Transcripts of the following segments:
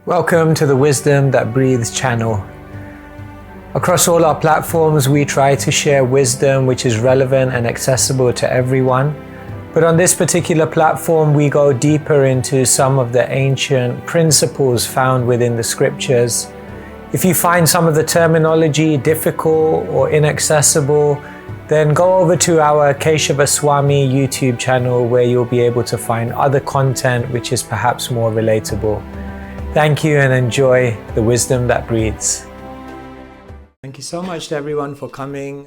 Welcome to the Wisdom That Breathes channel. Across all our platforms, we try to share wisdom which is relevant and accessible to everyone. But on this particular platform, we go deeper into some of the ancient principles found within the scriptures. If you find some of the terminology difficult or inaccessible, then go over to our Keshava Swami YouTube channel where you'll be able to find other content which is perhaps more relatable. Thank you and enjoy the wisdom that breathes. Thank you so much to everyone for coming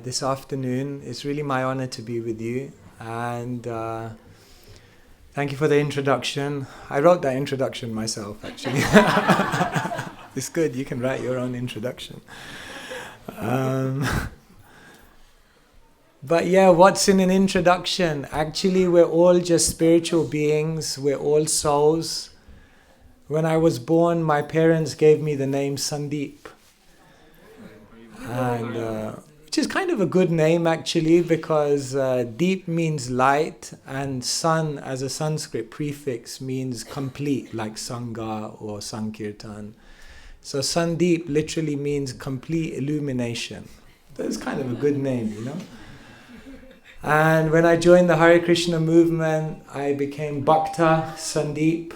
this afternoon. It's really my honor to be with you. And thank you for the introduction. I wrote that introduction myself, actually. It's good, you can write your own introduction. But yeah, what's in an introduction? Actually, we're all just spiritual beings. We're all souls. When I was born, my parents gave me the name Sandeep. And which is kind of a good name actually, because deep means light, and sun as a Sanskrit prefix means complete, like Sangha or Sankirtan. So Sandeep literally means complete illumination. That's kind of a good name, you know. And when I joined the Hare Krishna movement, I became Bhakta Sandeep.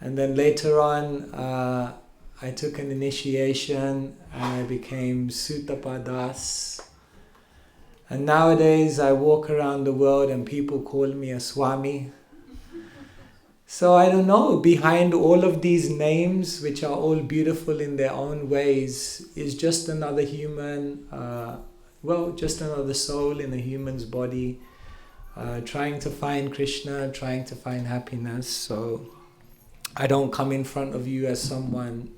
And then later on, I took an initiation and I became Sutapadas. And nowadays I walk around the world and people call me a Swami. So I don't know, behind all of these names, which are all beautiful in their own ways, is just another human, just another soul in a human's body, trying to find Krishna, trying to find happiness. So I don't come in front of you as someone,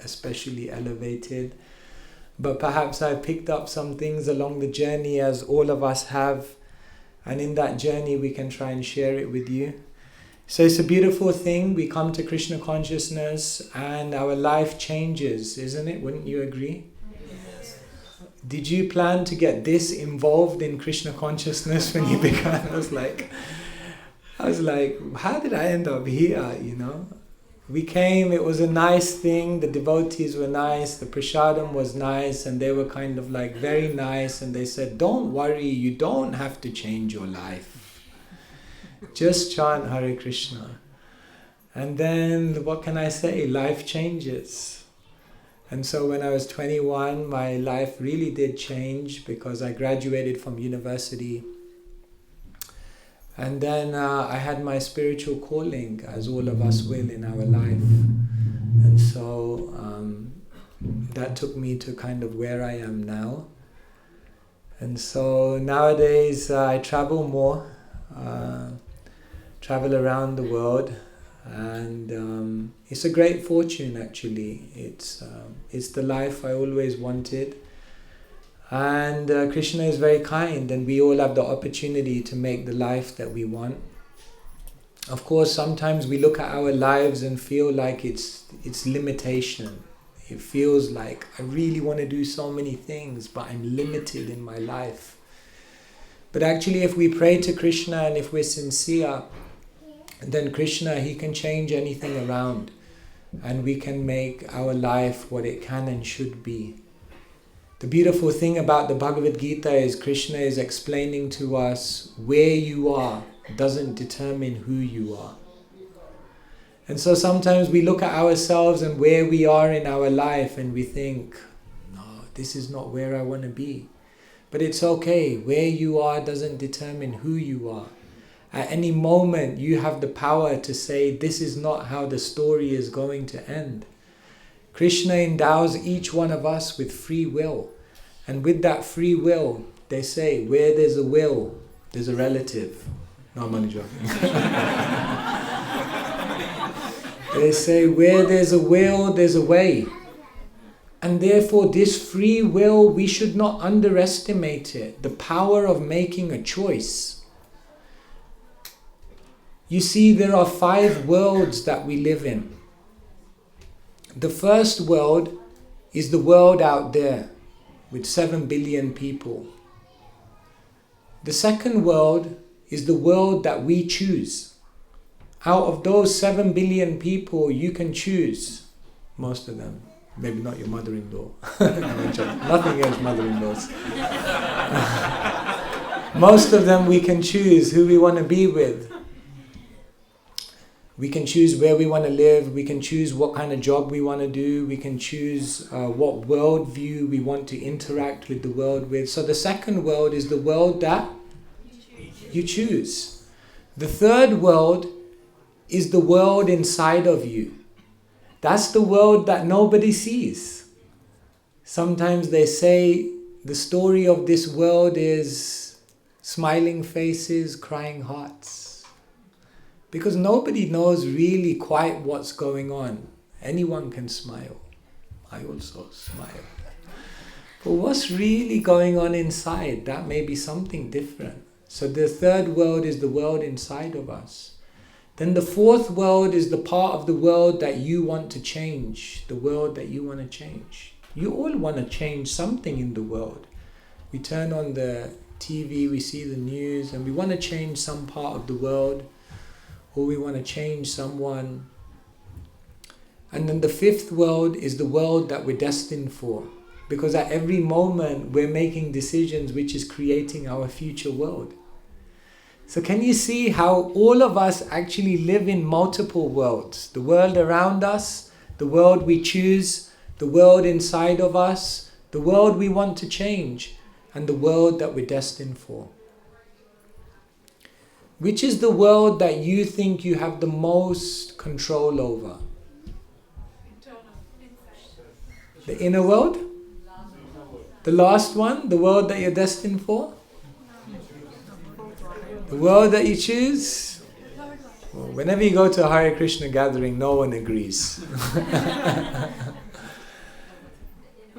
especially elevated. But perhaps I picked up some things along the journey, as all of us have. And in that journey, we can try and share it with you. So it's a beautiful thing. We come to Krishna consciousness and our life changes, isn't it? Wouldn't you agree? Yes. Did you plan to get this involved in Krishna consciousness when you began? I was like, how did I end up here, We came, it was a nice thing, the devotees were nice, the prasadam was nice, and they were kind of like very nice, and they said, don't worry, you don't have to change your life. Just chant Hare Krishna. And then, what can I say? Life changes. And so when I was 21, my life really did change because I graduated from university. And then I had my spiritual calling, as all of us will in our life. And so that took me to kind of where I am now. And so nowadays I travel more, travel around the world. And it's a great fortune actually. It's the life I always wanted. And Krishna is very kind, and we all have the opportunity to make the life that we want. Of course, sometimes we look at our lives and feel like it's limitation. It feels like I really want to do so many things, but I'm limited in my life. But actually, if we pray to Krishna and if we're sincere, then Krishna, he can change anything around, and we can make our life what it can and should be. The beautiful thing about the Bhagavad Gita is Krishna is explaining to us where you are doesn't determine who you are. And so sometimes we look at ourselves and where we are in our life and we think, no, this is not where I want to be. But it's okay. Where you are doesn't determine who you are. At any moment you have the power to say, this is not how the story is going to end. Krishna endows each one of us with free will. And with that free will, they say, where there's a will, there's a relative. No, I'm only joking. They say, where there's a will, there's a way. And therefore, this free will, we should not underestimate it. The power of making a choice. You see, there are 5 worlds that we live in. The first world is the world out there with 7 billion people. The second world is the world that we choose. out of those 7 billion people, you can choose most of them. Maybe not your mother-in-law. Nothing against mother-in-laws. Most of them we can choose who we want to be with. We can choose where we want to live. We can choose what kind of job we want to do. We can choose what worldview we want to interact with the world with. So the second world is the world that you choose. The third world is the world inside of you. That's the world that nobody sees. Sometimes they say the story of this world is smiling faces, crying hearts. Because nobody knows really quite what's going on. Anyone can smile. I also smile. But what's really going on inside? That may be something different. So the third world is the world inside of us. Then the fourth world is the part of the world that you want to change. The world that you want to change. You all want to change something in the world. We turn on the TV, we see the news, and we want to change some part of the world. Or we want to change someone. And then the fifth world is the world that we're destined for. Because at every moment we're making decisions which is creating our future world. So can you see how all of us actually live in multiple worlds? The world around us, the world we choose, the world inside of us, the world we want to change, and the world that we're destined for. Which is the world that you think you have the most control over? The inner world? The last one? The world that you're destined for? The world that you choose? Well, whenever you go to a Hare Krishna gathering, no one agrees.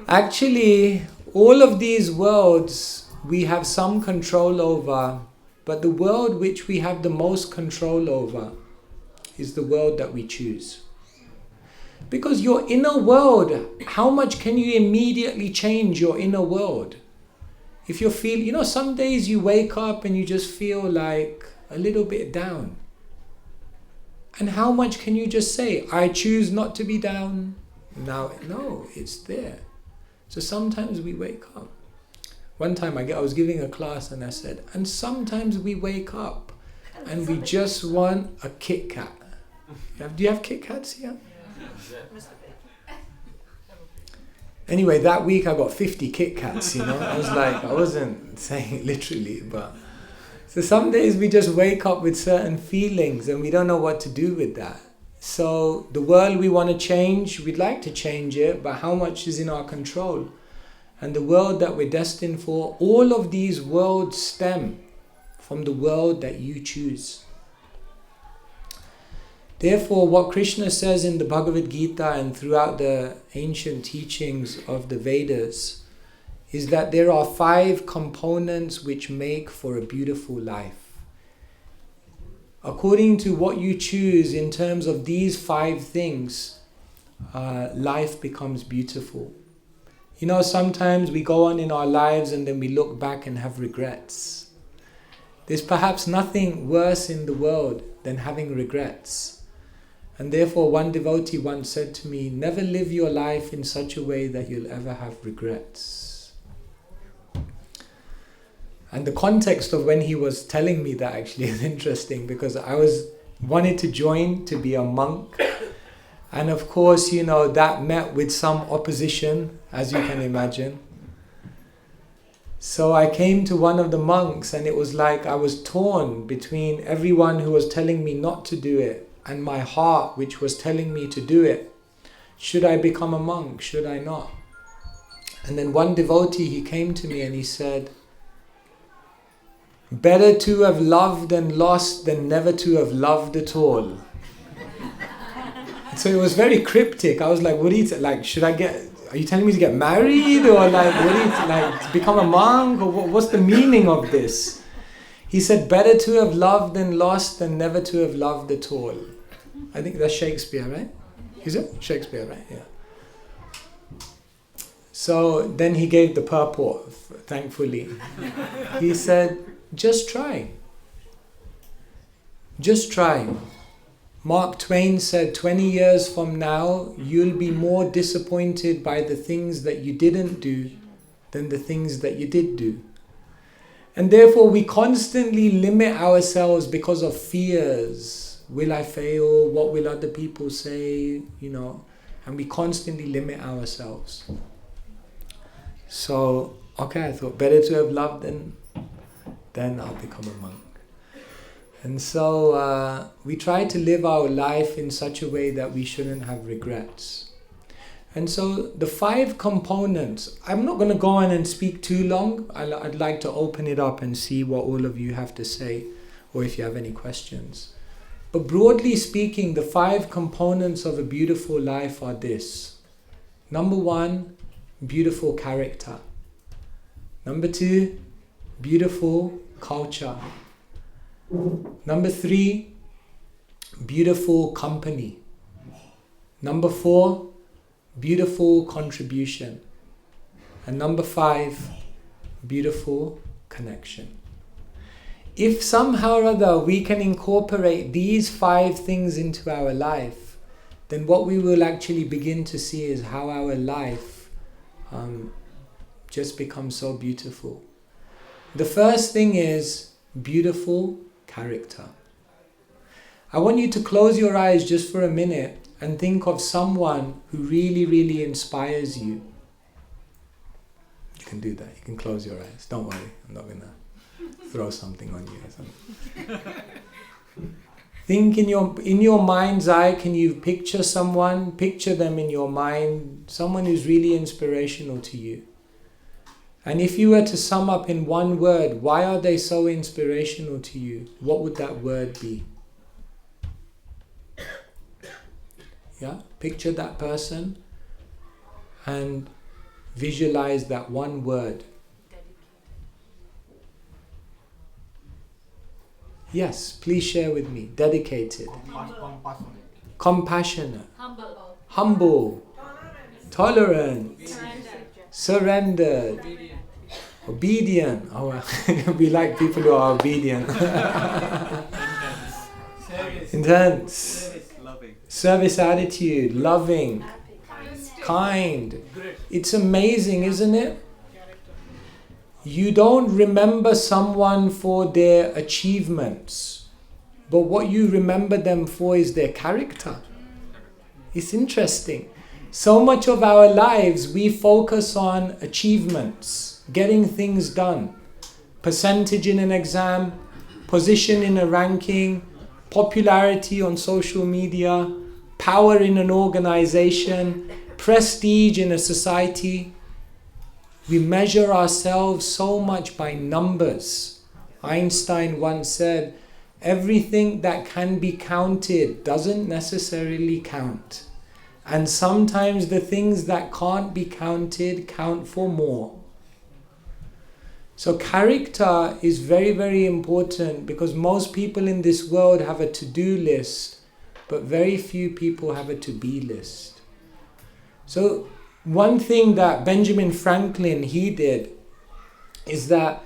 Actually, all of these worlds we have some control over. But the world which we have the most control over is the world that we choose. Because your inner world, how much can you immediately change your inner world? If you feel, some days you wake up and you just feel like a little bit down. And how much can you just say, I choose not to be down? Now, no, it's there. So sometimes we wake up. One time I was giving a class and I said, and sometimes we wake up and we just want a Kit Kat. Do you have Kit Kats here? Anyway, that week I got 50 Kit Kats, I wasn't saying it literally, but... So some days we just wake up with certain feelings and we don't know what to do with that. So the world we want to change, we'd like to change it, but how much is in our control? And the world that we're destined for, all of these worlds stem from the world that you choose. Therefore, what Krishna says in the Bhagavad Gita and throughout the ancient teachings of the Vedas is that there are 5 components which make for a beautiful life. According to what you choose in terms of these 5 things, life becomes beautiful. Sometimes we go on in our lives and then we look back and have regrets. There's perhaps nothing worse in the world than having regrets. And therefore one devotee once said to me, never live your life in such a way that you'll ever have regrets. And the context of when he was telling me that actually is interesting, because I wanted to join to be a monk. And of course, that met with some opposition, as you can imagine. So I came to one of the monks and it was like I was torn between everyone who was telling me not to do it and my heart which was telling me to do it. Should I become a monk? Should I not? And then one devotee, he came to me and he said, better to have loved and lost than never to have loved at all. So it was very cryptic. I was like, what do you are you telling me to get married? Or to become a monk? Or what's the meaning of this? He said, better to have loved and lost than never to have loved at all. I think that's Shakespeare, right? Is it? Shakespeare, right? Yeah. So then he gave the purport, thankfully. He said, just try. Just try. Mark Twain said 20 years from now, you'll be more disappointed by the things that you didn't do than the things that you did do. And therefore we constantly limit ourselves because of fears. Will I fail? What will other people say? And we constantly limit ourselves. So, okay, I thought better to have loved than I'll become a monk. And so we try to live our life in such a way that we shouldn't have regrets. And so the 5 components, I'm not going to go on and speak too long. I'd like to open it up and see what all of you have to say, or if you have any questions. But broadly speaking, the 5 components of a beautiful life are this. Number 1, beautiful character. Number 2, beautiful culture. Number 3, beautiful company. Number 4, beautiful contribution. And number 5, beautiful connection. If somehow or other we can incorporate these 5 things into our life, then what we will actually begin to see is how our life just becomes so beautiful. The first thing is beautiful character. I want you to close your eyes just for a minute and think of someone who really, really inspires you. You can do that. You can close your eyes. Don't worry. I'm not going to throw something on you or something. Think in your mind's eye, can you picture someone? Picture them in your mind. Someone who's really inspirational to you. And if you were to sum up in one word, why are they so inspirational to you? What would that word be? Yeah? Picture that person and visualize that one word. Yes, please share with me. Dedicated. Compassionate. Humble. Tolerant. Surrendered. Obedient. Oh, we like people who are obedient. Intense. Service attitude. Loving. Kind. It's amazing, isn't it? You don't remember someone for their achievements, but what you remember them for is their character. It's interesting. So much of our lives we focus on achievements, getting things done, percentage in an exam, position in a ranking, popularity on social media, power in an organization, prestige in a society. We measure ourselves so much by numbers. Einstein once said, everything that can be counted doesn't necessarily count. And sometimes the things that can't be counted count for more. So character is very, very important because most people in this world have a to-do list, but very few people have a to-be list. So one thing that Benjamin Franklin, he did is that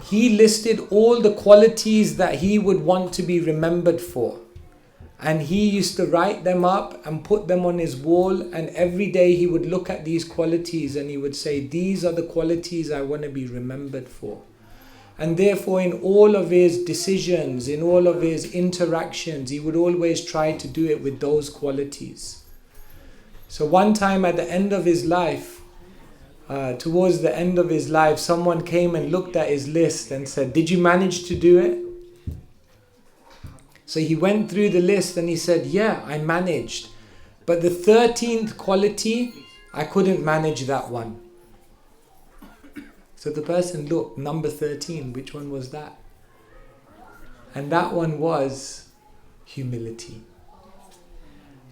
he listed all the qualities that he would want to be remembered for. And he used to write them up and put them on his wall, and every day he would look at these qualities and he would say, these are the qualities I want to be remembered for. And therefore in all of his decisions, in all of his interactions, he would always try to do it with those qualities. So one time at the end of his life, towards the end of his life, someone came and looked at his list and said, did you manage to do it? So he went through the list and he said, yeah, I managed. But the 13th quality, I couldn't manage that one. So the person looked, number 13, which one was that? And that one was humility.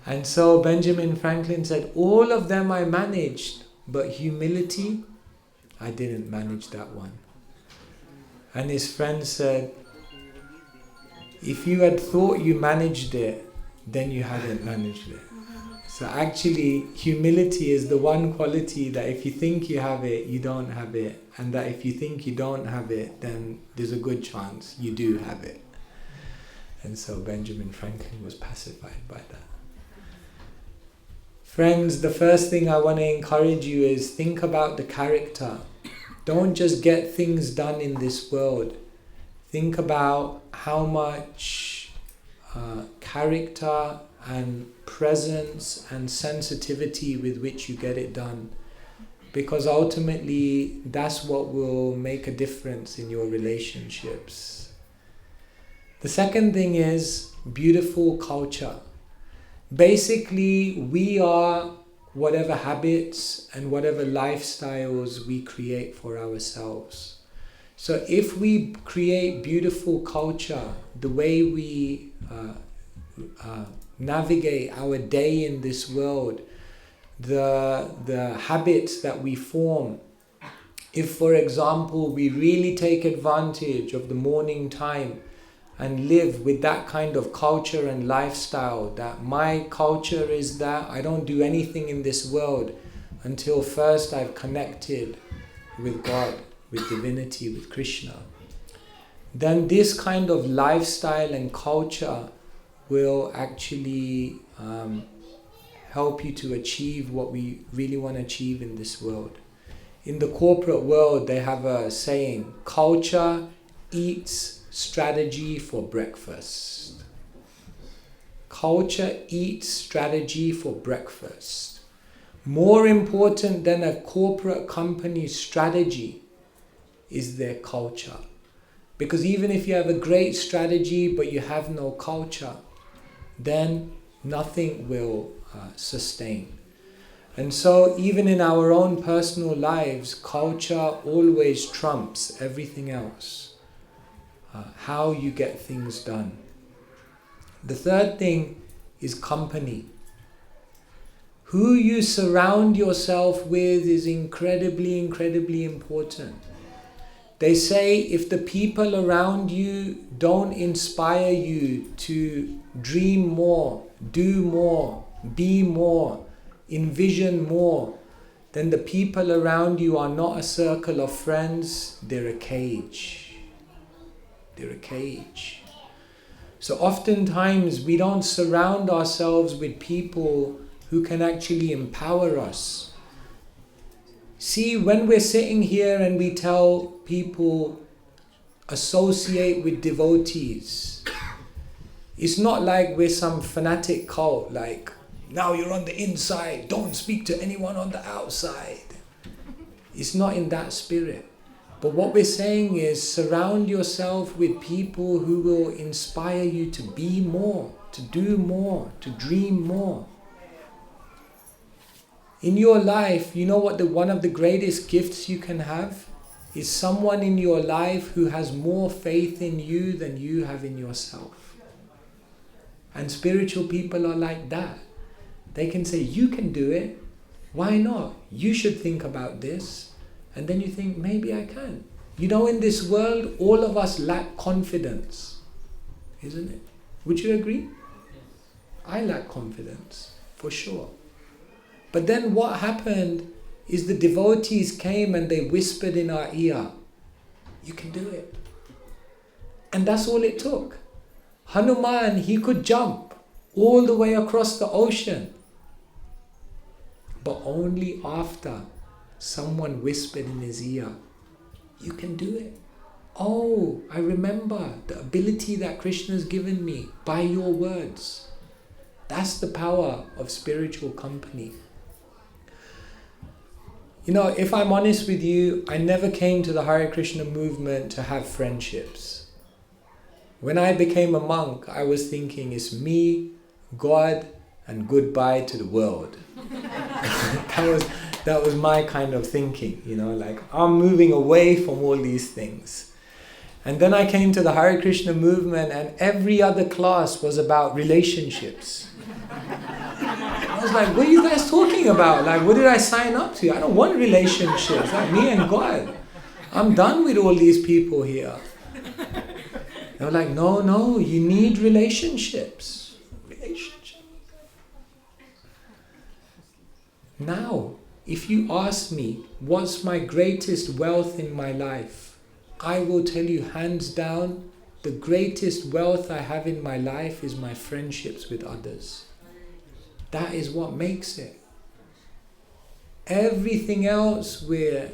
And so Benjamin Franklin said, all of them I managed, but humility, I didn't manage that one. And his friend said, if you had thought you managed it, then you hadn't managed it. So actually, humility is the one quality that if you think you have it, you don't have it. And that if you think you don't have it, then there's a good chance you do have it. And so Benjamin Franklin was pacified by that. Friends, the first thing I want to encourage you is think about the character. Don't just get things done in this world. Think about how much character and presence and sensitivity with which you get it done. Because ultimately, that's what will make a difference in your relationships. The second thing is beautiful culture. Basically, we are whatever habits and whatever lifestyles we create for ourselves. So if we create beautiful culture, the way we navigate our day in this world, the habits that we form, if, for example, we really take advantage of the morning time and live with that kind of culture and lifestyle, that my culture is that I don't do anything in this world until first I've connected with God, with divinity, with Krishna, then this kind of lifestyle and culture will actually help you to achieve what we really want to achieve in this world. In the corporate world, they have a saying, culture eats strategy for breakfast. Culture eats strategy for breakfast. More important than a corporate company's strategy is their culture. Because even if you have a great strategy but you have no culture, then nothing will sustain. And so even in our own personal lives, culture always trumps everything else. How you get things done. The third thing is company. Who you surround yourself with is incredibly, incredibly important. They say if the people around you don't inspire you to dream more, do more, be more, envision more, then the people around you are not a circle of friends, they're a cage. They're a cage. So oftentimes we don't surround ourselves with people who can actually empower us. See, when we're sitting here and we tell people associate with devotees, it's not like we're some fanatic cult, like now you're on the inside, don't speak to anyone on the outside. It's not in that spirit. But what we're saying is surround yourself with people who will inspire you to be more, to do more, to dream more. In your life, you know what one of the greatest gifts you can have is someone in your life who has more faith in you than you have in yourself. And spiritual people are like that. They can say, you can do it. Why not? You should think about this. And then you think, maybe I can. You know, in this world, all of us lack confidence. Isn't it? Would you agree? I lack confidence, for sure. But then what happened is the devotees came and they whispered in our ear, you can do it. And that's all it took. Hanuman, he could jump all the way across the ocean. But only after someone whispered in his ear, you can do it. Oh, I remember the ability that Krishna has given me by your words. That's the power of spiritual company. You know, if I'm honest with you, I never came to the Hare Krishna movement to have friendships. When I became a monk, I was thinking it's me, God, and goodbye to the world. That was my kind of thinking, you know, like I'm moving away from all these things. And then I came to the Hare Krishna movement and every other class was about relationships. I was like, what are you guys talking about? Like, what did I sign up to? I don't want relationships, like me and God. I'm done with all these people here. They were like, no, you need relationships. Now, if you ask me, what's my greatest wealth in my life? I will tell you hands down, the greatest wealth I have in my life is my friendships with others. That is what makes it. Everything else we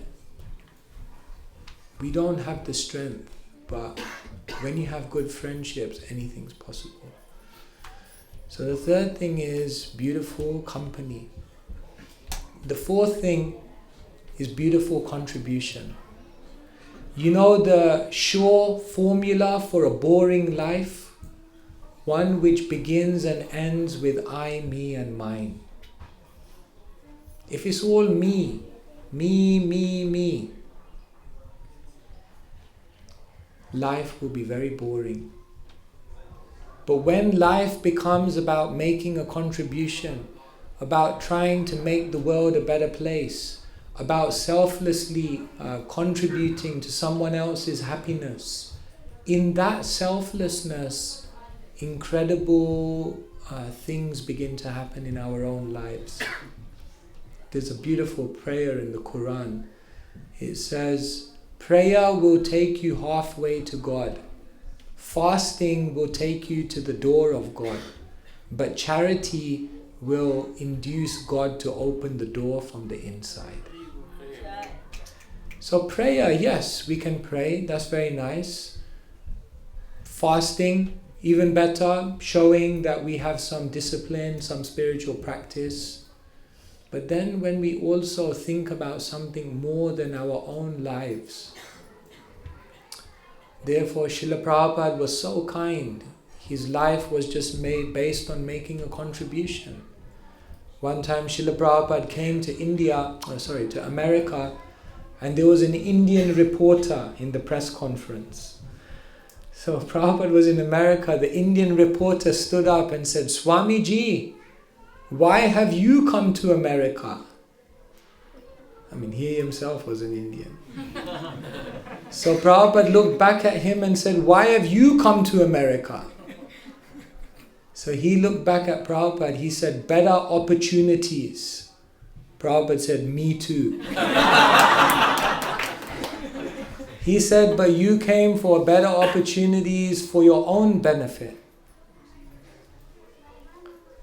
don't have the strength, but when you have good friendships, anything's possible. So the third thing is beautiful company. The fourth thing is beautiful contribution. You know the sure formula for a boring life? One which begins and ends with I, me and mine. If it's all me, life will be very boring. But when life becomes about making a contribution, about trying to make the world a better place, about selflessly contributing to someone else's happiness, in that selflessness, incredible things begin to happen in our own lives. There's a beautiful prayer in the Quran. It says, prayer will take you halfway to God. Fasting will take you to the door of God. But charity will induce God to open the door from the inside. So prayer, yes, we can pray. That's very nice. Fasting, even better, showing that we have some discipline, some spiritual practice. But then when we also think about something more than our own lives. Therefore, Srila Prabhupada was so kind. His life was just made based on making a contribution. One time Srila Prabhupada came to America, and there was an Indian reporter in the press conference. So Prabhupada was in America, the Indian reporter stood up and said, Swamiji, why have you come to America? I mean, he himself was an Indian. So Prabhupada looked back at him and said, why have you come to America? So he looked back at Prabhupada, he said, better opportunities. Prabhupada said, me too. He said, but you came for better opportunities for your own benefit.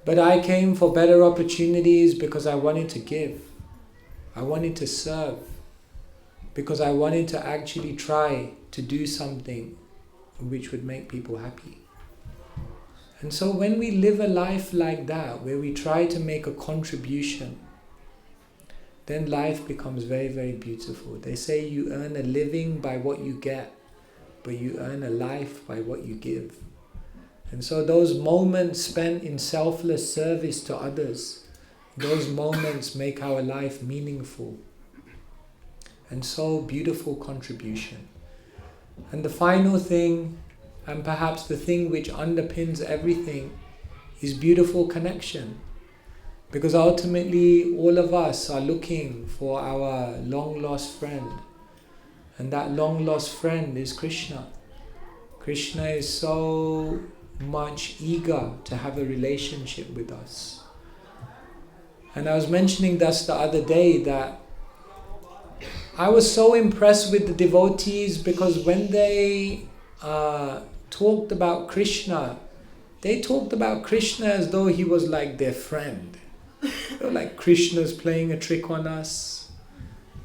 But I came for better opportunities because I wanted to give. I wanted to serve. Because I wanted to actually try to do something which would make people happy. And so when we live a life like that, where we try to make a contribution, then life becomes very, very beautiful. They say you earn a living by what you get, but you earn a life by what you give. And so those moments spent in selfless service to others, those moments make our life meaningful. And so beautiful contribution. And the final thing, and perhaps the thing which underpins everything, is beautiful connection. Because ultimately all of us are looking for our long lost friend. And that long lost friend is Krishna. Krishna is so much eager to have a relationship with us. And I was mentioning this the other day that I was so impressed with the devotees because when they talked about Krishna, they talked about Krishna as though he was like their friend. They were like, Krishna's playing a trick on us.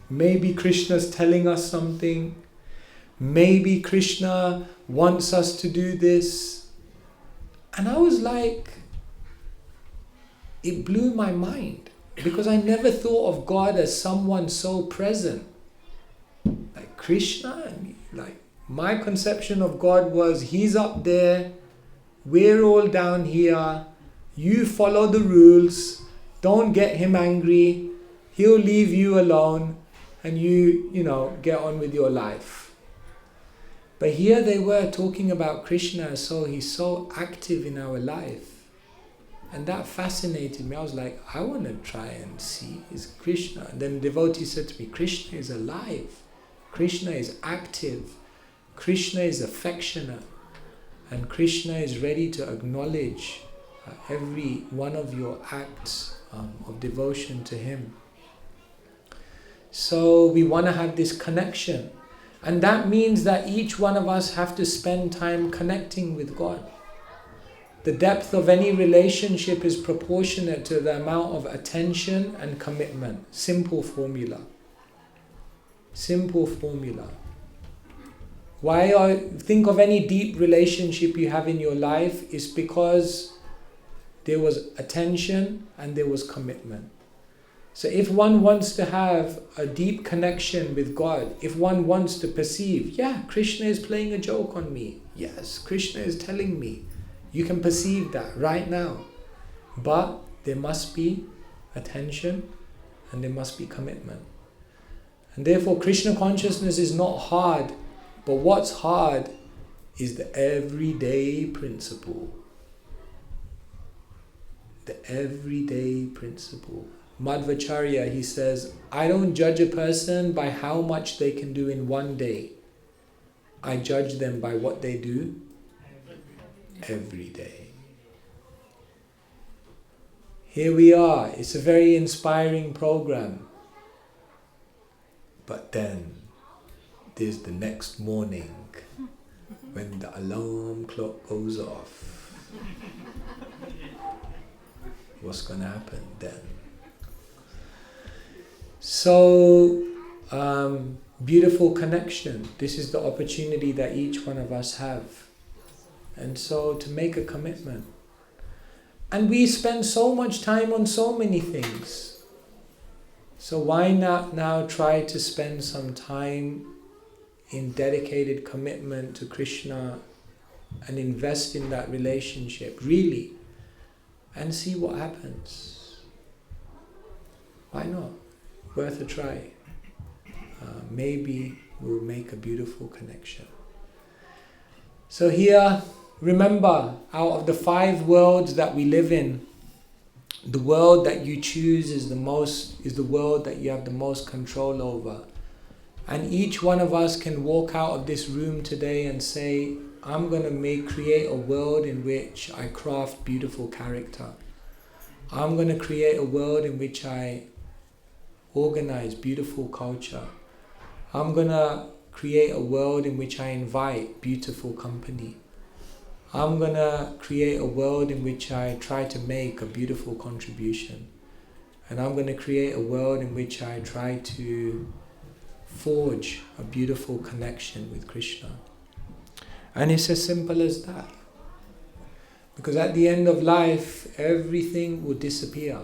Maybe Krishna's telling us something. Maybe Krishna wants us to do this. And I was like, it blew my mind because I never thought of God as someone so present. Like Krishna, like my conception of God was he's up there, we're all down here, you follow the rules, don't get him angry, he'll leave you alone and you get on with your life. But here they were talking about Krishna, so he's so active in our life. And that fascinated me. I was like, I want to try and see, is Krishna? And then the devotee said to me, Krishna is alive. Krishna is active. Krishna is affectionate. And Krishna is ready to acknowledge every one of your acts of devotion to him. So we want to have this connection. And that means that each one of us have to spend time connecting with God. The depth of any relationship is proportionate to the amount of attention and commitment. Simple formula. Simple formula. Think of any deep relationship you have in your life is because there was attention and there was commitment. So if one wants to have a deep connection with God, if one wants to perceive, yeah, Krishna is playing a joke on me. Yes, Krishna is telling me. You can perceive that right now. But there must be attention and there must be commitment. And therefore Krishna consciousness is not hard, but what's hard is the everyday principle. The everyday principle. Madhvacharya, he says, I don't judge a person by how much they can do in one day. I judge them by what they do every day. Here we are. It's a very inspiring program. But then there's the next morning when the alarm clock goes off. What's going to happen then? So, beautiful connection. This is the opportunity that each one of us have. And so to make a commitment. And we spend so much time on so many things. So why not now try to spend some time in dedicated commitment to Krishna and invest in that relationship, really, and see what happens. Why not? Worth a try. Maybe we'll make a beautiful connection. So here, remember, out of the 5 worlds that we live in, the world that you choose is the world that you have the most control over. And each one of us can walk out of this room today and say, I'm going to create a world in which I craft beautiful character. I'm going to create a world in which I organize beautiful culture. I'm going to create a world in which I invite beautiful company. I'm going to create a world in which I try to make a beautiful contribution. And I'm going to create a world in which I try to forge a beautiful connection with Krishna. And it's as simple as that. Because at the end of life, everything will disappear.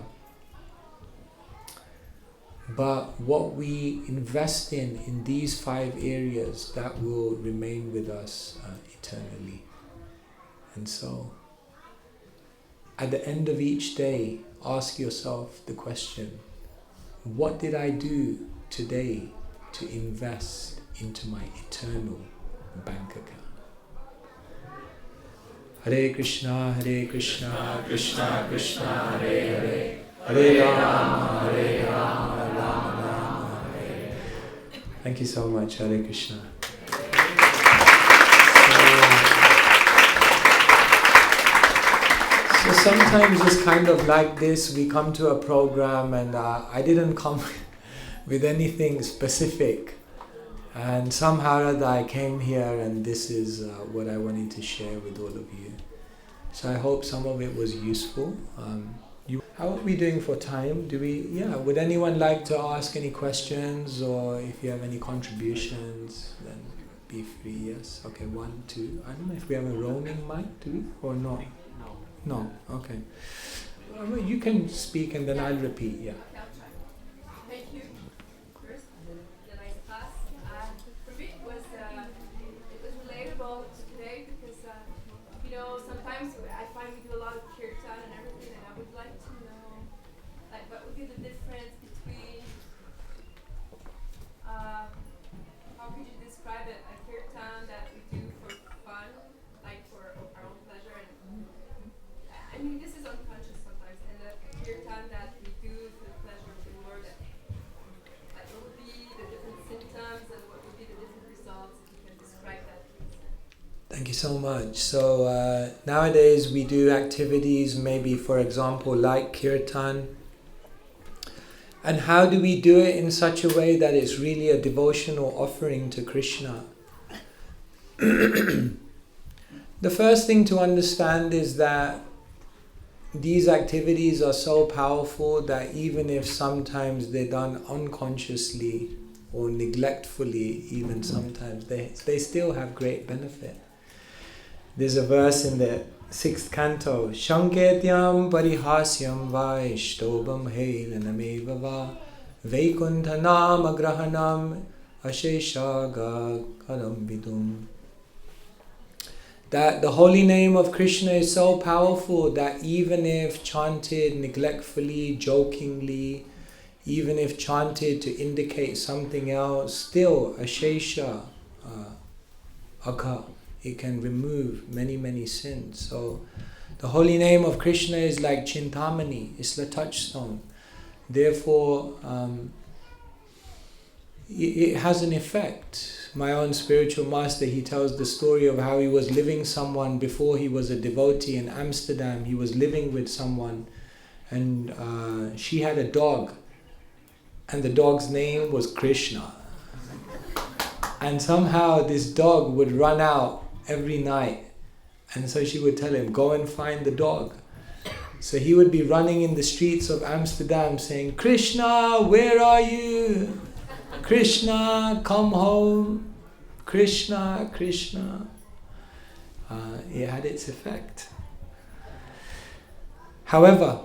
But what we invest in these 5 areas, that will remain with us eternally. And so, at the end of each day, ask yourself the question, what did I do today to invest into my eternal bank account? Hare Krishna, Krishna Krishna, Hare Hare, Hare Rama, Rama Rama, Hare. Thank you so much, Hare Krishna. So sometimes it's kind of like this, we come to a program and I didn't come with anything specific. And somehow or other I came here and this is what I wanted to share with all of you. So I hope some of it was useful. How are we doing for time? Would anyone like to ask any questions, or if you have any contributions, then be free. Yes? Okay, 1, 2. I don't know if we have a roaming mic, do we? Or not? No, okay. You can speak and then I'll repeat, yeah. Thank you. First, the nice class. For me, it was relatable to today because, sometimes I find we do a lot of kirtan and everything, and I would like to know, what would be the difference between, how could you describe it, a kirtan that we do for fun, for our own pleasure, and this is unconscious sometimes, and the kirtan that we do for the pleasure of the Lord, what would be the different symptoms and what would be the different results, if you can describe that, please. Thank you so much. So nowadays we do activities, maybe for example like kirtan, And how do we do it in such a way that it's really a devotional offering to Krishna? The first thing to understand is that these activities are so powerful that even if sometimes they're done unconsciously or neglectfully, even sometimes, they still have great benefit. There's a verse in the 6th canto, Shanketyam parihasyam vaishtobam helanameva va Vaikunthanam agrahanam asheshaga karam vidum. That the holy name of Krishna is so powerful that even if chanted neglectfully, jokingly, even if chanted to indicate something else, still ashesha agha, it can remove many, many sins. So the holy name of Krishna is like Chintamani, it's the touchstone. Therefore, it has an effect. My own spiritual master, he tells the story of how he was living someone before he was a devotee in Amsterdam. He was living with someone and she had a dog and the dog's name was Krishna. And somehow this dog would run out every night, and so she would tell him, go and find the dog. So he would be running in the streets of Amsterdam saying, Krishna, where are you? Krishna, come home. Krishna, Krishna. It had its effect. However,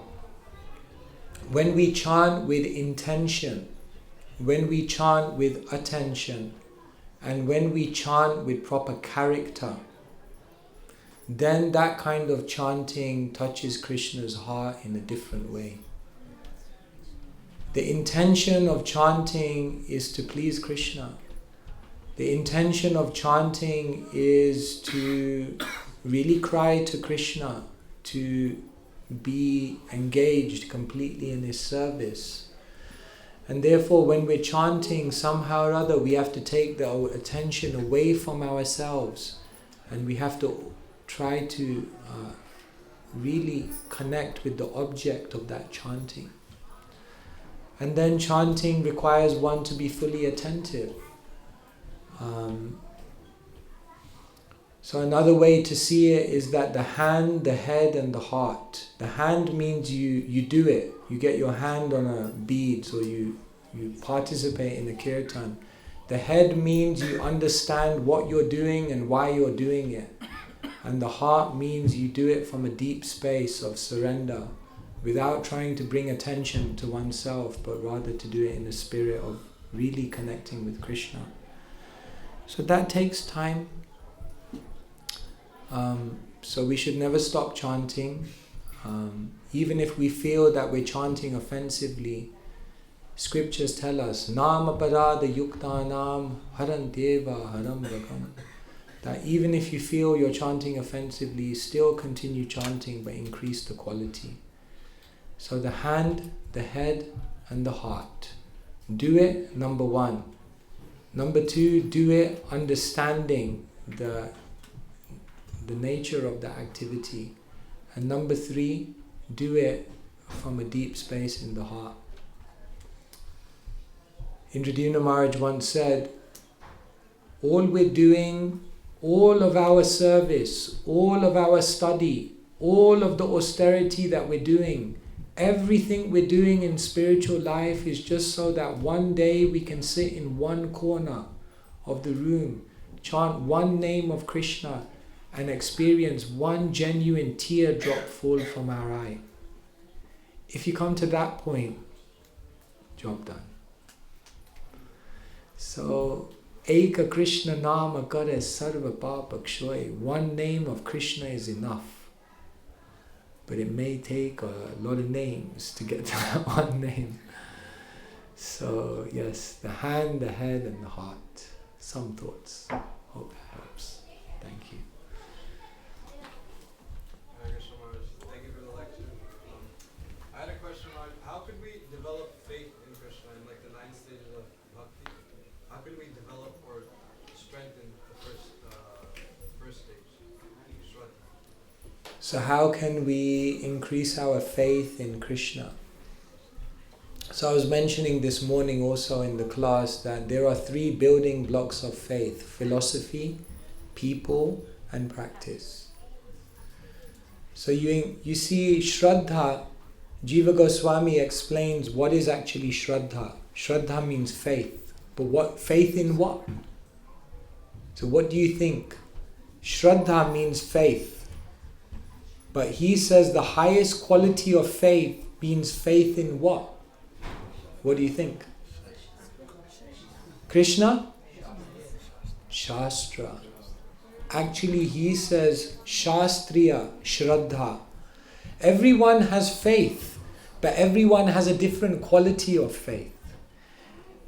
when we chant with intention, when we chant with attention, and when we chant with proper character, then that kind of chanting touches Krishna's heart in a different way. The intention of chanting is to please Krishna. The intention of chanting is to really cry to Krishna, to be engaged completely in His service. And therefore, when we're chanting, somehow or other, we have to take the attention away from ourselves, and we have to try to really connect with the object of that chanting. And then chanting requires one to be fully attentive. So another way to see it is that the hand, the head and the heart. The hand means you do it. You get your hand on a bead, so you participate in the kirtan. The head means you understand what you're doing and why you're doing it. And the heart means you do it from a deep space of surrender, without trying to bring attention to oneself, but rather to do it in the spirit of really connecting with Krishna. So that takes time. So we should never stop chanting. Even if we feel that we're chanting offensively, scriptures tell us, Nama parada yuktanam haranteva haram rakam. That even if you feel you're chanting offensively, still continue chanting, but increase the quality. So the hand, the head and the heart. Do it, number one. Number two, do it understanding the nature of the activity. And number three, do it from a deep space in the heart. Indradina Maharaj once said, all we're doing, all of our service, all of our study, all of the austerity that we're doing, everything we're doing in spiritual life is just so that one day we can sit in one corner of the room, chant one name of Krishna, and experience one genuine teardrop fall from our eye. If you come to that point, job done. So, Eka Krishna Nama Kare Sarva Papa Kshoy. One name of Krishna is enough. But it may take a lot of names to get to that one name. So, yes, the hand, the head and the heart. Some thoughts. Hope that helps. Thank you. Thank you for the lecture. I had a question on how could we develop faith in Krishna in like the 9 stages of bhakti? How could we develop or strengthen the first stage, Shraddha? So how can we increase our faith in Krishna? So I was mentioning this morning also in the class that there are 3 building blocks of faith: philosophy, people, and practice. So you see, Shraddha, Jiva Goswami explains what is actually Shraddha. Shraddha means faith. But what faith in what? So what do you think? Shraddha means faith. But he says the highest quality of faith means faith in what? What do you think? Krishna? Shastra. Actually, he says Shastriya, Shraddha. Everyone has faith, but everyone has a different quality of faith.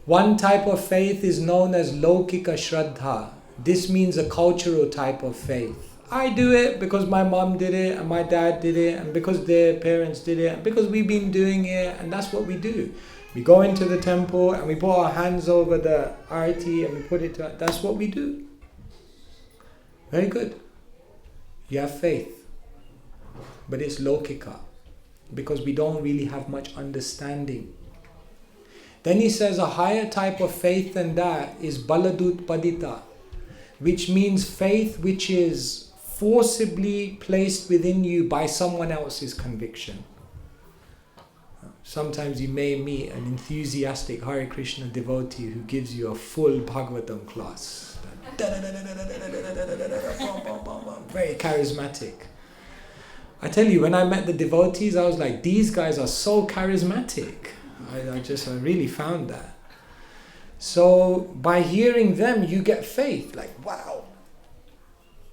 One type of faith is known as Lokika Shraddha. This means a cultural type of faith. I do it because my mom did it, and my dad did it, and because their parents did it, and because we've been doing it, and that's what we do. We go into the temple and we put our hands over the arati and we put it to... That's what we do. Very good. You have faith. But it's lokika. Because we don't really have much understanding. Then he says a higher type of faith than that is baladut padita. Which means faith which is forcibly placed within you by someone else's conviction. Sometimes you may meet an enthusiastic Hare Krishna devotee who gives you a full Bhagavatam class. Very charismatic. I tell you, when I met the devotees, I was like, these guys are so charismatic. I really found that. So by hearing them, you get faith. Like, wow.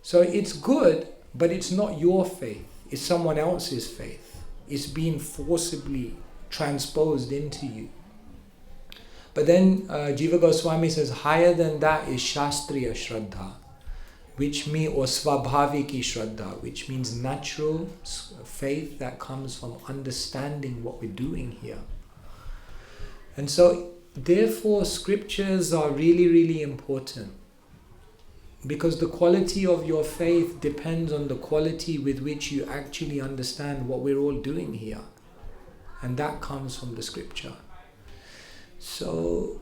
So it's good, but it's not your faith. It's someone else's faith. It's being forcibly transposed into you. But then Jiva Goswami says higher than that is Shastriya Shraddha, which means, or Svabhaviki Shraddha, which means natural faith that comes from understanding what we're doing here. And so therefore scriptures are really, really important, because the quality of your faith depends on the quality with which you actually understand what we're all doing here. And that comes from the scripture. So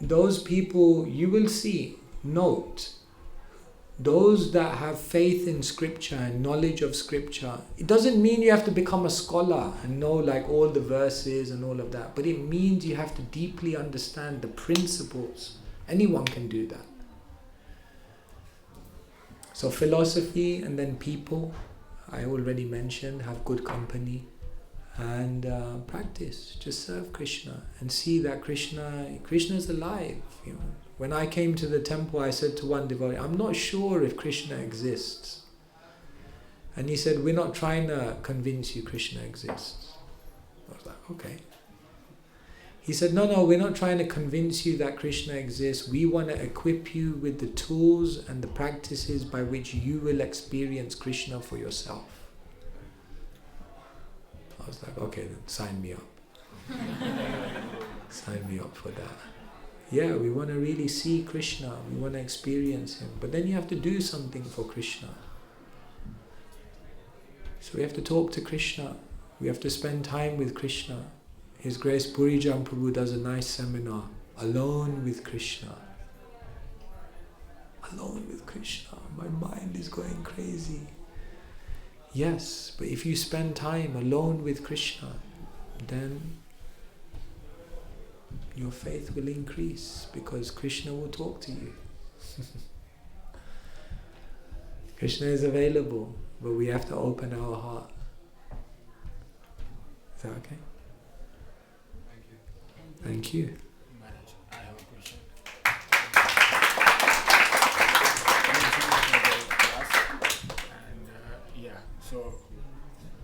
those people, you will see, note, those that have faith in scripture and knowledge of scripture, it doesn't mean you have to become a scholar and know like all the verses and all of that, but it means you have to deeply understand the principles. Anyone can do that. So philosophy and then people, I already mentioned, have good company. And practice, just serve Krishna and see that Krishna is alive. You know, when I came to the temple, I said to one devotee, I'm not sure if Krishna exists. And he said, we're not trying to convince you Krishna exists. I was like, okay. He said, no, we're not trying to convince you that Krishna exists. We want to equip you with the tools and the practices by which you will experience Krishna for yourself. I was like, okay, then sign me up. Sign me up for that. Yeah, we want to really see Krishna. We want to experience Him. But then you have to do something for Krishna. So we have to talk to Krishna. We have to spend time with Krishna. His Grace Purijan Prabhu does a nice seminar. Alone with Krishna. Alone with Krishna. My mind is going crazy. Yes, but if you spend time alone with Krishna, then your faith will increase, because Krishna will talk to you. Krishna is available, but we have to open our heart. Is that okay? Thank you. Maharaj, I have a question. So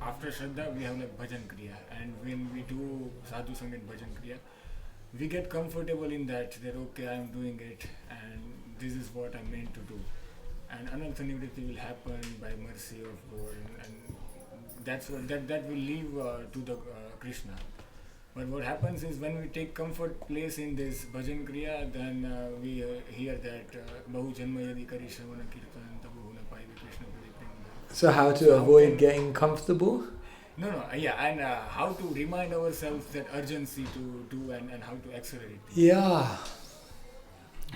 after Shraddha we have like Bhajan Kriya, and when we do Sadhu Sangat Bhajan Kriya, we get comfortable in that okay, I am doing it and this is what I'm meant to do. And another nivritti will happen by mercy of God, and that's what that will leave to the Krishna. But what happens is when we take comfort place in this Bhajan Kriya, then we hear that Bahu Janma Yadi Kari Shravana Kirtan Tabu Na Pai Krishna Padi Prema. So how to avoid getting comfortable? And how to remind ourselves that urgency to do and how to accelerate. Yeah.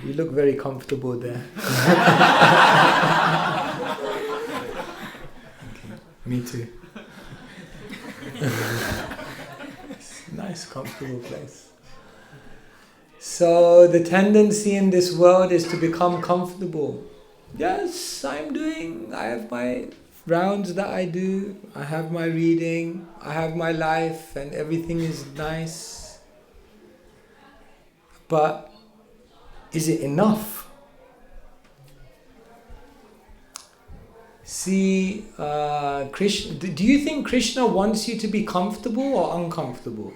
You look very comfortable there. Me too. Nice, comfortable place. So the tendency in this world is to become comfortable. Yes, I have my rounds that I do, I have my reading, I have my life, and everything is nice. But is it enough? See, Krishna, do you think Krishna wants you to be comfortable or uncomfortable?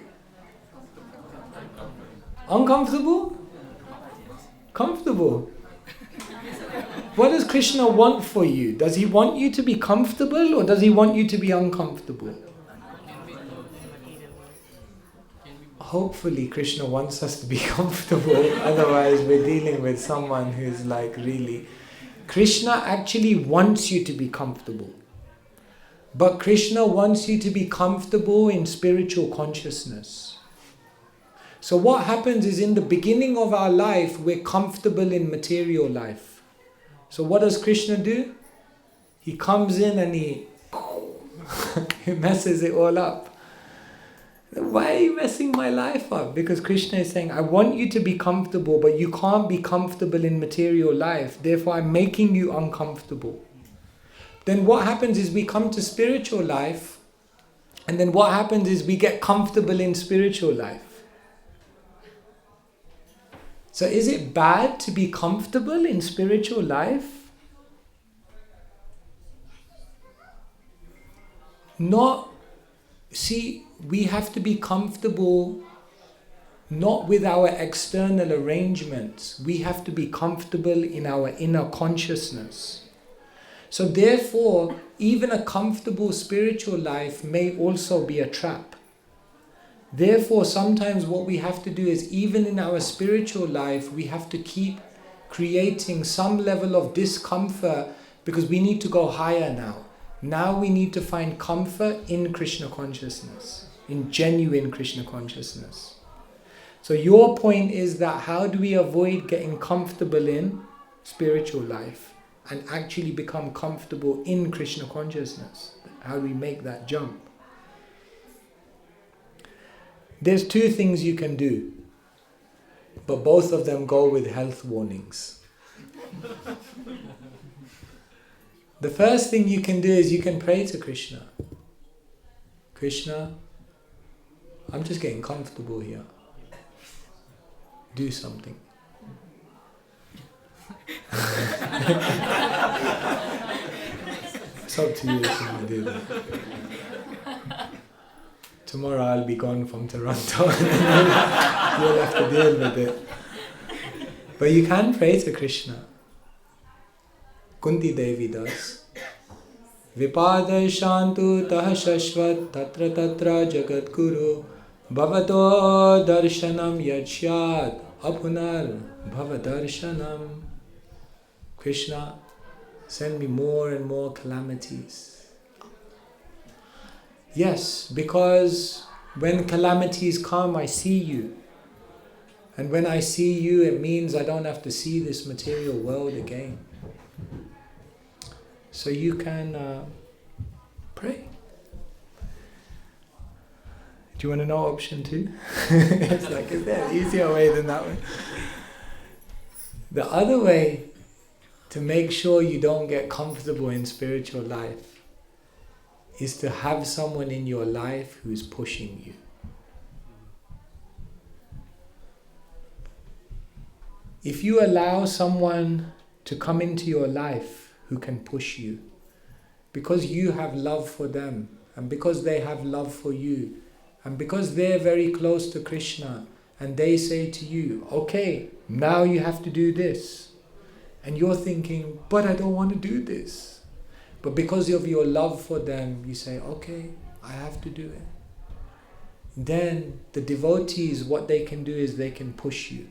Uncomfortable? Comfortable. What does Krishna want for you? Does he want you to be comfortable or does he want you to be uncomfortable? Hopefully Krishna wants us to be comfortable, otherwise we're dealing with someone who's like really... Krishna actually wants you to be comfortable. But Krishna wants you to be comfortable in spiritual consciousness. So what happens is in the beginning of our life, we're comfortable in material life. So what does Krishna do? He comes in and he messes it all up. Why are you messing my life up? Because Krishna is saying, I want you to be comfortable, but you can't be comfortable in material life. Therefore, I'm making you uncomfortable. Then what happens is we come to spiritual life, and then what happens is we get comfortable in spiritual life. So is it bad to be comfortable in spiritual life? See, we have to be comfortable not with our external arrangements. We have to be comfortable in our inner consciousness. So therefore, even a comfortable spiritual life may also be a trap. Therefore, sometimes what we have to do is, even in our spiritual life, we have to keep creating some level of discomfort because we need to go higher now. Now we need to find comfort in Krishna consciousness, in genuine Krishna consciousness. So your point is that how do we avoid getting comfortable in spiritual life and actually become comfortable in Krishna consciousness? How do we make that jump? There's two things you can do, but both of them go with health warnings. The first thing you can do is you can pray to Krishna. Krishna, I'm just getting comfortable here. Do something. It's up to you if you want to do that. Tomorrow I'll be gone from Toronto and you'll have to deal with it. But you can pray to Krishna. Kunti Devi does. Vipada shantu tah shashvat tatra tatra jagat guru bhavato darshanam yachyat apunar bhavadarshanam. Krishna, send me more and more calamities. Yes, because when calamities come, I see you. And when I see you, it means I don't have to see this material world again. So you can pray. Do you want to know option 2? It's like, is there an easier way than that one? The other way to make sure you don't get comfortable in spiritual life is to have someone in your life who's pushing you. If you allow someone to come into your life who can push you, because you have love for them, and because they have love for you, and because they're very close to Krishna, and they say to you, okay, now you have to do this. And you're thinking, but I don't want to do this. But because of your love for them, you say, okay, I have to do it. Then the devotees, what they can do is they can push you.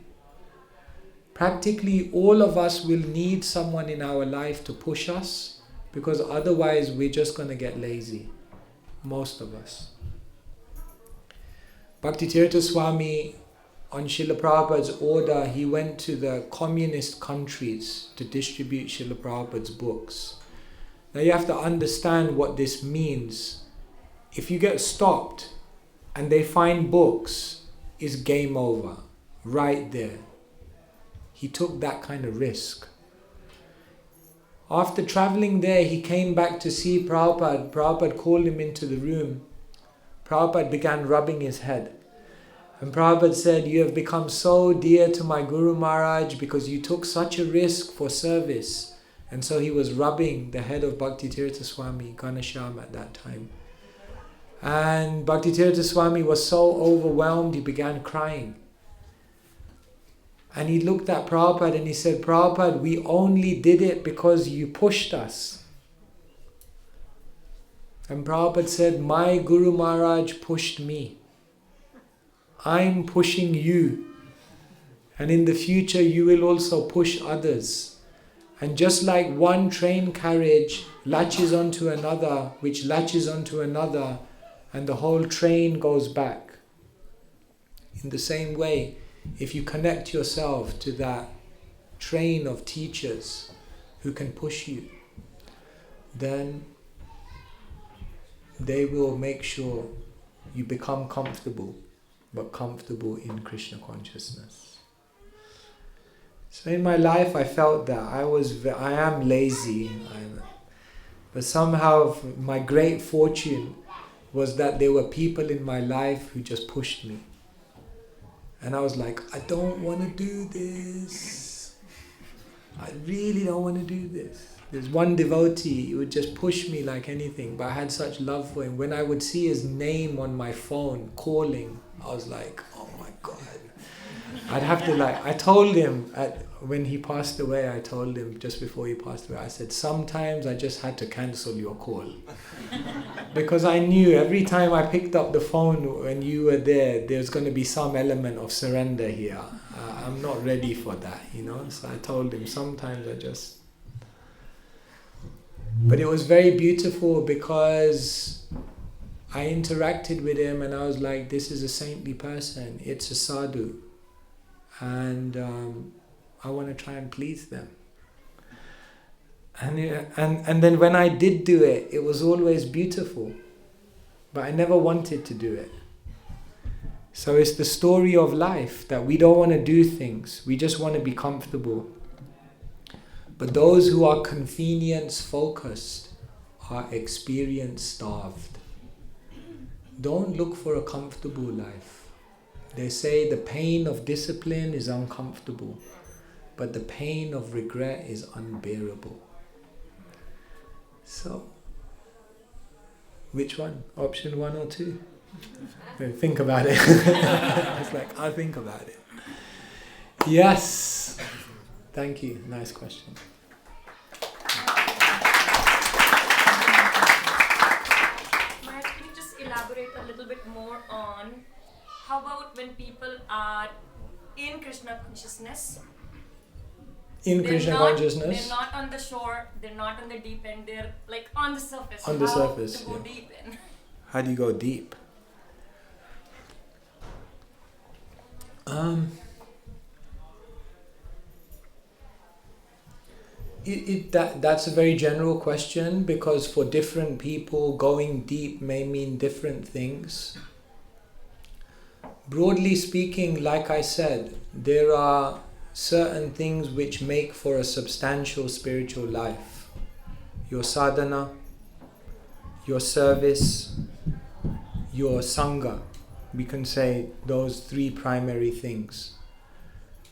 Practically all of us will need someone in our life to push us, because otherwise we're just going to get lazy. most of us. Bhaktitirtha Swami, on Srila Prabhupada's order, he went to the communist countries to distribute Srila Prabhupada's books. Now you have to understand what this means. If you get stopped and they find books, it's game over, right there. He took that kind of risk. After traveling there, he came back to see Prabhupada. Prabhupada called him into the room. Prabhupada began rubbing his head. And Prabhupada said, "You have become so dear to my Guru Maharaj because you took such a risk for service." And so he was rubbing the head of Bhaktitirtha Swami, Ganesham at that time. And Bhaktitirtha Swami was so overwhelmed, he began crying. And he looked at Prabhupada and he said, "Prabhupada, we only did it because you pushed us." And Prabhupada said, "My Guru Maharaj pushed me. I'm pushing you. And in the future you will also push others. And just like one train carriage latches onto another, which latches onto another, and the whole train goes back. In the same way, if you connect yourself to that train of teachers who can push you, then they will make sure you become comfortable, but comfortable in Krishna consciousness." So in my life I felt that I am lazy, but somehow my great fortune was that there were people in my life who just pushed me. And I was like, I don't want to do this. I really don't want to do this. There's one devotee, he would just push me like anything, but I had such love for him. When I would see his name on my phone calling, I was like, oh my God. I'd have to I told him, when he passed away, I told him just before he passed away, I said, sometimes I just had to cancel your call. Because I knew every time I picked up the phone when you were there's going to be some element of surrender here. I'm not ready for that, So I told him, sometimes I just... But it was very beautiful because I interacted with him and I was like, this is a saintly person, it's a sadhu. And I want to try and please them. And then when I did do it, it was always beautiful. But I never wanted to do it. So it's the story of life that we don't want to do things. We just want to be comfortable. But those who are convenience focused are experience starved. Don't look for a comfortable life. They say the pain of discipline is uncomfortable, but the pain of regret is unbearable. So, which one? Option 1 or 2? Think about it. It's like, I'll think about it. Yes. Thank you. Nice question. Can you just elaborate a little bit more on how about when people are in Krishna consciousness? Krishna consciousness? They're not on the shore, they're not on the deep end, they're like on the surface. On the surface, to go deep in? How do you go deep? That's a very general question, because for different people going deep may mean different things. Broadly speaking, like I said, there are certain things which make for a substantial spiritual life. Your sadhana, your service, your sangha. We can say those 3 primary things.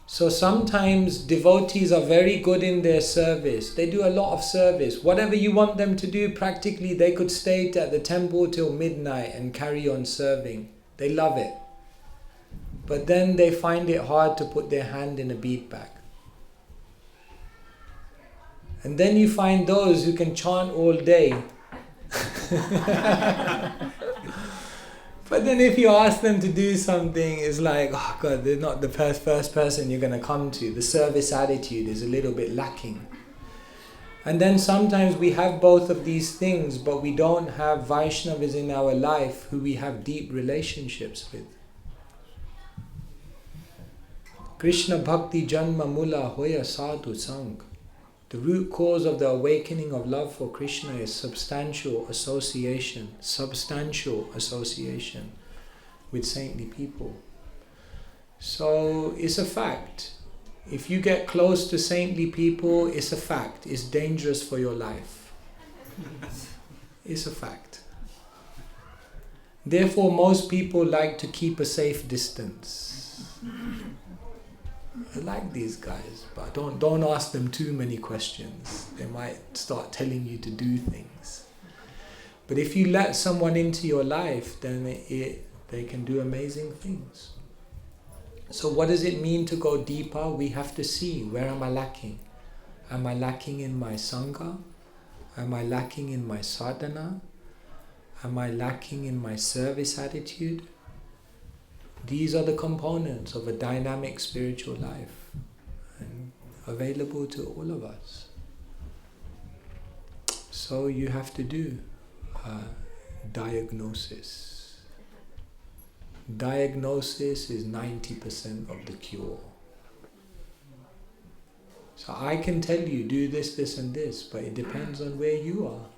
So sometimes devotees are very good in their service. They do a lot of service. Whatever you want them to do, practically they could stay at the temple till midnight and carry on serving. They love it. But then they find it hard to put their hand in a bead bag. And then you find those who can chant all day. But then if you ask them to do something, it's like, oh God, they're not the first person you're going to come to. The service attitude is a little bit lacking. And then sometimes we have both of these things, but we don't have Vaishnavas in our life who we have deep relationships with. Krishna Bhakti Janma Mula Hoya Sadhu Sang. The root cause of the awakening of love for Krishna is substantial association with saintly people. So it's a fact. If you get close to saintly people, it's a fact. It's dangerous for your life. It's a fact. Therefore, most people like to keep a safe distance. I like these guys, but don't ask them too many questions. They might start telling you to do things. But if you let someone into your life, then they can do amazing things. So what does it mean to go deeper? We have to see, where am I lacking? Am I lacking in my Sangha? Am I lacking in my sadhana? Am I lacking in my service attitude? These are the components of a dynamic spiritual life, and available to all of us. So you have to do diagnosis. Diagnosis is 90% of the cure. So I can tell you, do this, this and this, but it depends on where you are.